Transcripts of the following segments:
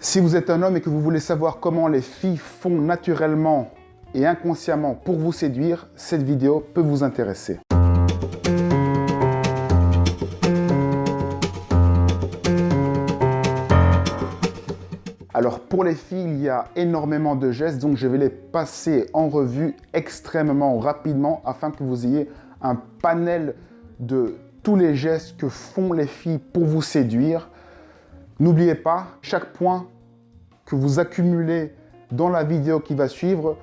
Si vous êtes un homme et que vous voulez savoir comment les filles font naturellement et inconsciemment pour vous séduire, cette vidéo peut vous intéresser. Alors pour les filles, il y a énormément de gestes, donc je vais les passer en revue extrêmement rapidement afin que vous ayez un panel de tous les gestes que font les filles pour vous séduire. N'oubliez pas, chaque point que vous accumulez dans la vidéo qui va suivre,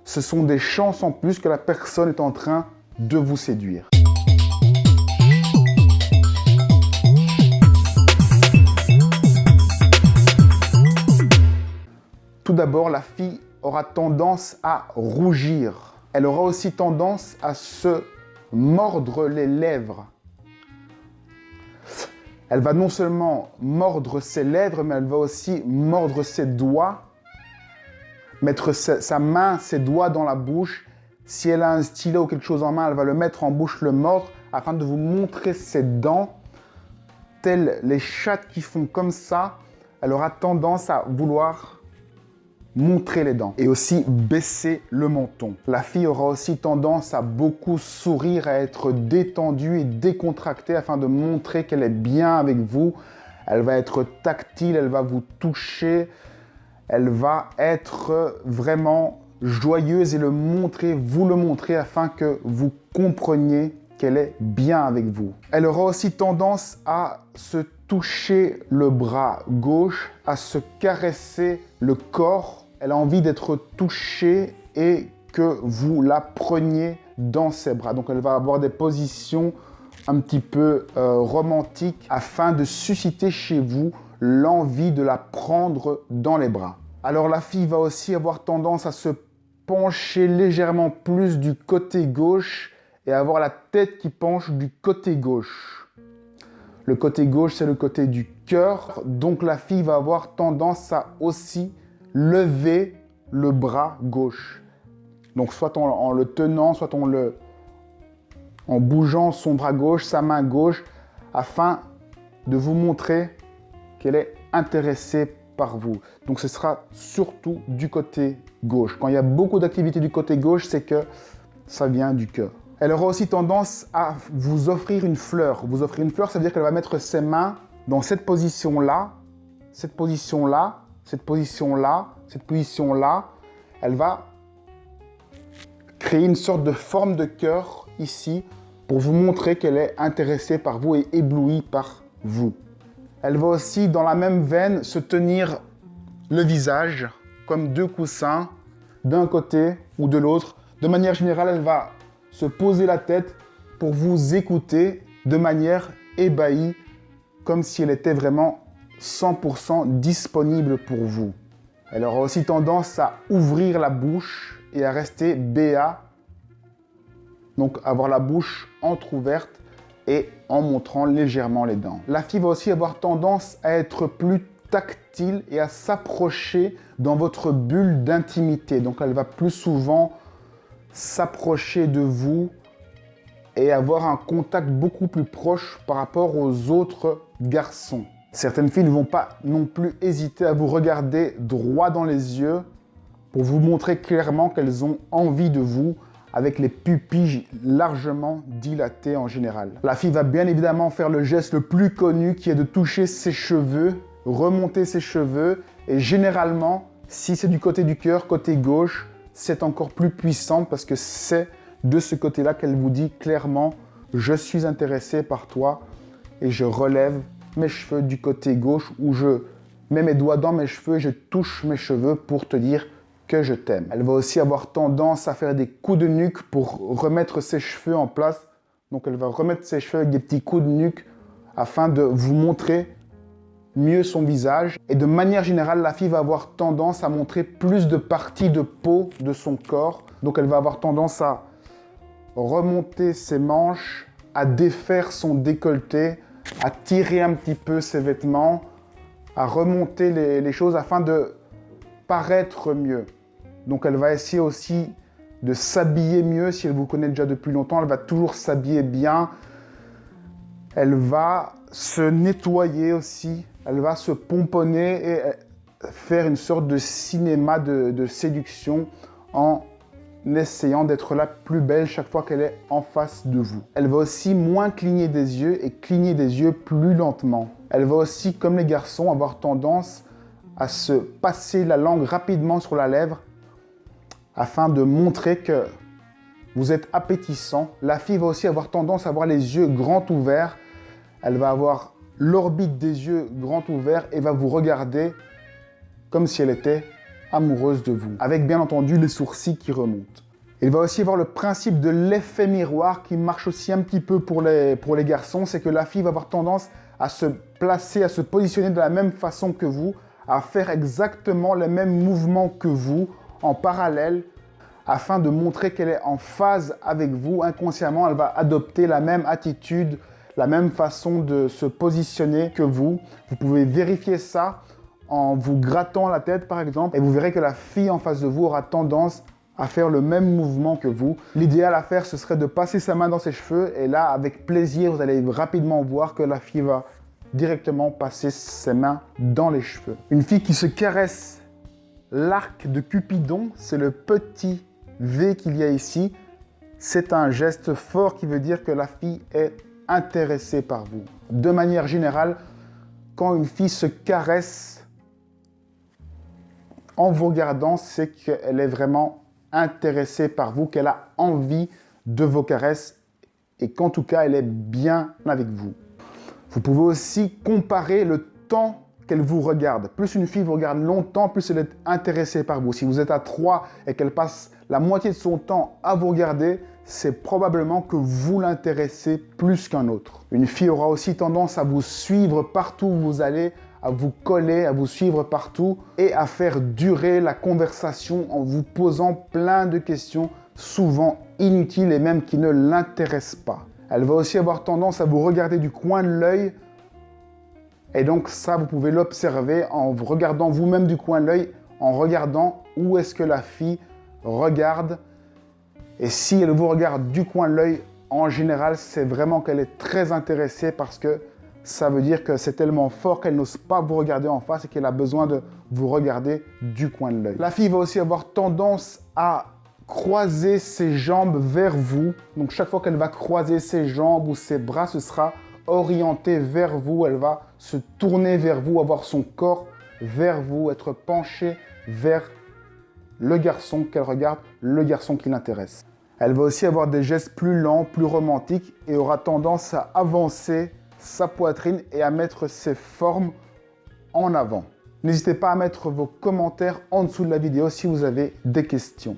ce sont des chances en plus que la personne est en train de vous séduire. Tout d'abord, la fille aura tendance à rougir. Elle aura aussi tendance à se mordre les lèvres. Elle va non seulement mordre ses lèvres, mais elle va aussi mordre ses doigts, mettre sa main, ses doigts dans la bouche. Si elle a un stylet ou quelque chose en main, elle va le mettre en bouche, le mordre, afin de vous montrer ses dents, telles les chattes qui font comme ça. Elle aura tendance à vouloir montrer les dents et aussi baisser le menton. La fille aura aussi tendance à beaucoup sourire, à être détendue et décontractée afin de montrer qu'elle est bien avec vous. Elle va être tactile, elle va vous toucher, elle va être vraiment joyeuse et vous le montrer afin que vous compreniez qu'elle est bien avec vous. Elle aura aussi tendance à se toucher le bras gauche, à se caresser le corps. Elle a envie d'être touchée et que vous la preniez dans ses bras. Donc elle va avoir des positions un petit peu romantiques afin de susciter chez vous l'envie de la prendre dans les bras. Alors la fille va aussi avoir tendance à se pencher légèrement plus du côté gauche et avoir la tête qui penche du côté gauche. Le côté gauche, c'est le côté du cœur. Donc la fille va avoir tendance à aussi lever le bras gauche. Donc soit en le tenant, soit en bougeant son bras gauche, sa main gauche, afin de vous montrer qu'elle est intéressée par vous. Donc ce sera surtout du côté gauche. Quand il y a beaucoup d'activité du côté gauche, c'est que ça vient du cœur. Elle aura aussi tendance à vous offrir une fleur. Vous offrir une fleur, ça veut dire qu'elle va mettre ses mains dans cette position-là, cette position-là, cette position-là, cette position-là. Elle va créer une sorte de forme de cœur ici pour vous montrer qu'elle est intéressée par vous et éblouie par vous. Elle va aussi, dans la même veine, se tenir le visage comme deux coussins d'un côté ou de l'autre. De manière générale, elle va se poser la tête pour vous écouter de manière ébahie, comme si elle était vraiment 100% disponible pour vous. Elle aura aussi tendance à ouvrir la bouche et à rester béat, donc avoir la bouche entrouverte et en montrant légèrement les dents. La fille va aussi avoir tendance à être plus tactile et à s'approcher dans votre bulle d'intimité. Donc elle va plus souvent s'approcher de vous et avoir un contact beaucoup plus proche par rapport aux autres garçons. Certaines filles ne vont pas non plus hésiter à vous regarder droit dans les yeux pour vous montrer clairement qu'elles ont envie de vous, avec les pupilles largement dilatées en général. La fille va bien évidemment faire le geste le plus connu qui est de toucher ses cheveux, remonter ses cheveux et généralement, si c'est du côté du cœur, côté gauche, c'est encore plus puissant parce que c'est de ce côté-là qu'elle vous dit clairement « Je suis intéressée par toi et je relève mes cheveux du côté gauche où je mets mes doigts dans mes cheveux et je touche mes cheveux pour te dire que je t'aime. » Elle va aussi avoir tendance à faire des coups de nuque pour remettre ses cheveux en place. Donc elle va remettre ses cheveux avec des petits coups de nuque afin de vous montrer mieux son visage. Et de manière générale, la fille va avoir tendance à montrer plus de parties de peau de son corps. Donc elle va avoir tendance à remonter ses manches, à défaire son décolleté, à tirer un petit peu ses vêtements, à remonter les choses afin de paraître mieux. Donc elle va essayer aussi de s'habiller mieux. Si elle vous connaît déjà depuis longtemps, elle va toujours s'habiller bien. Elle va se nettoyer aussi. Elle va se pomponner et faire une sorte de cinéma de séduction en essayant d'être la plus belle chaque fois qu'elle est en face de vous. Elle va aussi moins cligner des yeux et cligner des yeux plus lentement. Elle va aussi, comme les garçons, avoir tendance à se passer la langue rapidement sur la lèvre afin de montrer que vous êtes appétissant. La fille va aussi avoir tendance à avoir les yeux grands ouverts. Elle va avoir l'orbite des yeux grands ouverts et va vous regarder comme si elle était amoureuse de vous, avec bien entendu les sourcils qui remontent. Il va aussi avoir le principe de l'effet miroir qui marche aussi un petit peu pour les garçons, c'est que la fille va avoir tendance à se placer, à se positionner de la même façon que vous, à faire exactement les mêmes mouvements que vous, en parallèle, afin de montrer qu'elle est en phase avec vous. Inconsciemment, elle va adopter la même attitude, la même façon de se positionner que vous. Vous pouvez vérifier ça en vous grattant la tête par exemple, et vous verrez que la fille en face de vous aura tendance à faire le même mouvement que vous. L'idéal à faire, ce serait de passer sa main dans ses cheveux, et là, avec plaisir, vous allez rapidement voir que la fille va directement passer ses mains dans les cheveux. Une fille qui se caresse l'arc de Cupidon, c'est le petit V qu'il y a ici. C'est un geste fort qui veut dire que la fille est intéressée par vous. De manière générale, quand une fille se caresse en vous regardant, c'est qu'elle est vraiment intéressée par vous, qu'elle a envie de vos caresses et qu'en tout cas, elle est bien avec vous. Vous pouvez aussi comparer le temps qu'elle vous regarde. Plus une fille vous regarde longtemps, plus elle est intéressée par vous. Si vous êtes à 3 et qu'elle passe la moitié de son temps à vous regarder, c'est probablement que vous l'intéressez plus qu'un autre. Une fille aura aussi tendance à vous suivre partout où vous allez, à vous coller, à vous suivre partout et à faire durer la conversation en vous posant plein de questions, souvent inutiles et même qui ne l'intéressent pas. Elle va aussi avoir tendance à vous regarder du coin de l'œil. Et donc ça, vous pouvez l'observer en vous regardant vous-même du coin de l'œil, en regardant où est-ce que la fille regarde. Et si elle vous regarde du coin de l'œil, en général, c'est vraiment qu'elle est très intéressée parce que ça veut dire que c'est tellement fort qu'elle n'ose pas vous regarder en face et qu'elle a besoin de vous regarder du coin de l'œil. La fille va aussi avoir tendance à croiser ses jambes vers vous. Donc chaque fois qu'elle va croiser ses jambes ou ses bras, ce sera orienté vers vous. Elle va se tourner vers vous, avoir son corps vers vous, être penchée vers le garçon qu'elle regarde, le garçon qui l'intéresse. Elle va aussi avoir des gestes plus lents, plus romantiques et aura tendance à avancer sa poitrine et à mettre ses formes en avant. N'hésitez pas à mettre vos commentaires en dessous de la vidéo si vous avez des questions.